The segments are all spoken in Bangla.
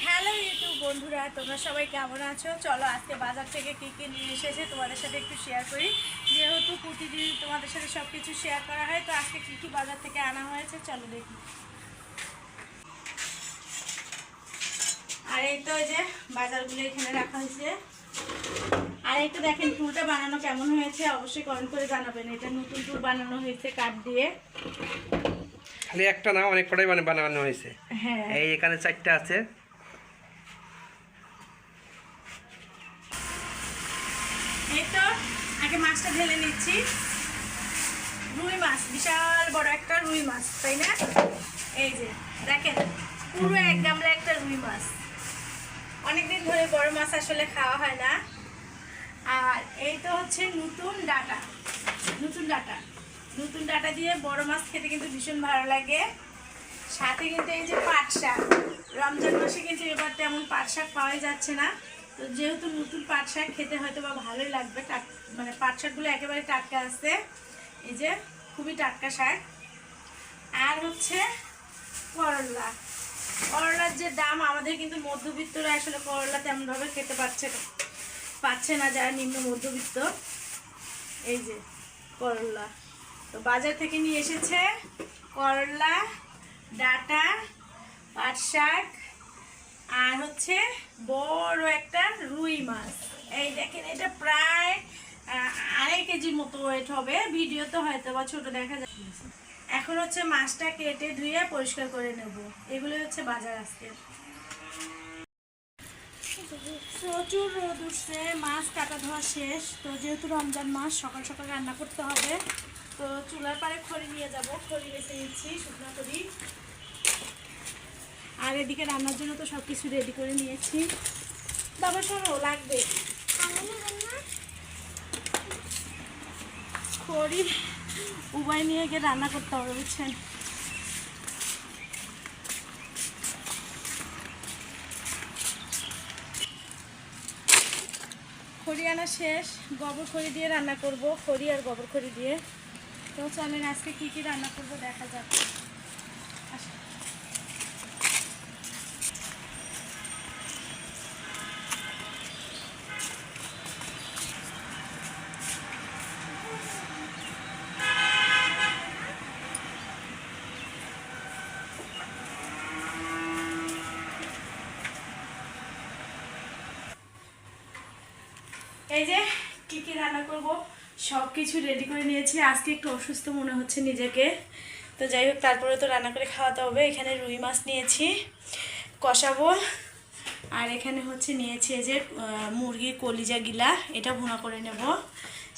হ্যালো ইউটিউব বন্ধুরা, তোমরা সবাই কেমন আছো? চলো আজকে বাজার থেকে কী কী নিয়ে এসেছে তোমাদের সাথে একটু শেয়ার করি। যেহেতু প্রতিদিন তোমাদের সাথে সব কিছু শেয়ার করা হয়, তো আজকে কী কী বাজার থেকে আনা হয়েছে চলো দেখি। আর এই তো এই যে বাজারগুলো এখানে রাখা হয়েছে। আর একটু দেখেন টুলটা বানানো কেমন হয়েছে, অবশ্যই কমেন্ট করে জানাবেন। এটা নতুন টুল বানানো হয়েছে কাঠ দিয়ে। খালি একটা না, অনেক কটাই বানানো হয়েছে। হ্যাঁ, এই এখানে 4টা আছে। এই তো আগে মাছটা ঢেলে নিচ্ছি। রুই মাছ, বিশাল বড় একটা রুই মাছ, তাই না? এই যে দেখেন পুরো এক গামলা একটা রুই মাছ। অনেকদিন ধরে বড় মাছ আসলে খাওয়া হয় না। আর এই তো হচ্ছে নতুন ডাটা। নতুন ডাটা দিয়ে বড় মাছ খেতে কিন্তু ভীষণ ভালো লাগে। সাথে কিন্তু এই যে পাট শাক, রমজান মাসে কিন্তু এবার তেমন পাট শাক পাওয়াই যাচ্ছে না। তো যেহেতু নতুন পাট শাক খেতে হয়তো বা ভালোই লাগবে। মানে পাট শাকগুলো একেবারে টাটকা আছে, এই যে খুবই টাটকা শাক। আর হচ্ছে করলার যে দাম, আমাদের কিন্তু মধ্যবিত্তরা আসলে করলা তেমনভাবে খেতে পাচ্ছে না, যারা নিম্ন মধ্যবিত্ত। এই যে করলা, তো বাজার থেকে নিয়ে এসেছে করলা, ডাটা, পাট শাক, আর হচ্ছে বড় একটা রুই মাছ। এই দেখেন এটা প্রায় 2.5 কেজির মতো ওয়েট হবে। ভিডিওতে হয়তো বা ছোট দেখা যায়। এখন হচ্ছে মাছটা কেটে ধুয়ে পরিষ্কার করে নেব। এগুলো হচ্ছে বাজার আজকে। প্রচুর রোদ উঠছে, মাছ কাটা ধোয়া শেষ। তো যেহেতু রমজান মাস, সকাল সকাল রান্না করতে হবে। তো চুলার পাড়ে খড়ি নিয়ে যাব, খড়ি বেছে নিচ্ছি, শুকনো খড়ি। আর এদিকে রান্নার জন্য তো সব কিছু রেডি করে নিয়েছি। বাবা শোনো, লাগবে খড়ি, উবাই নিয়ে গিয়ে রান্না করতে হবে, বুঝছেন? খড়ি আনা শেষ, গোবর খড়ি দিয়ে রান্না করব, খড়ি আর গোবর খড়ি দিয়ে। তো চলেন আজকে কী কী রান্না করব দেখা যাক। এই যে কী কী রান্না করব সব কিছু রেডি করে নিয়েছি। আজকে একটু অসুস্থ মনে হচ্ছে নিজেকে, তো যাই হোক তারপরে তো রান্না করে খাওয়াতে হবে। এখানে রুই মাছ নিয়েছি, কষাবো। আর এখানে হচ্ছে নিয়েছি এই যে মুরগির কলিজা গিলা, এটা ভুনা করে নেব।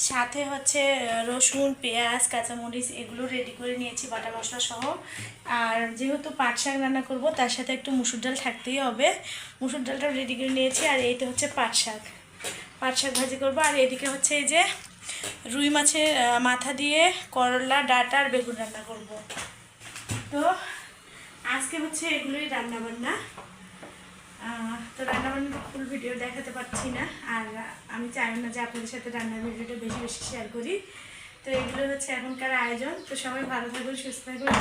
সাথে হচ্ছে রসুন, পেঁয়াজ, কাঁচামরিচ এগুলো রেডি করে নিয়েছি বাটা মশলা সহ। আর যেহেতু পাট শাক রান্না করব, তার সাথে একটু মুসুর ডাল থাকতেই হবে। মুসুর ডালটাও রেডি করে নিয়েছি। আর এইটা হচ্ছে পাট শাক ভাজি করবো। আর এদিকে হচ্ছে এই যে রুই মাছের মাথা দিয়ে করলা, ডাটা আর বেগুন রান্না করব। তো আজকে হচ্ছে এগুলোই রান্নাবান্না। তো রান্নাবান্নার ফুল ভিডিও দেখাতে পারছি না, আর আমি চাই না যে আপনাদের সাথে রান্নার ভিডিওটা বেশি বেশি শেয়ার করি। তো এগুলো হচ্ছে এখনকার আয়োজন। তো সবাই ভালো থাকবেন, সুস্থ থাকবেন।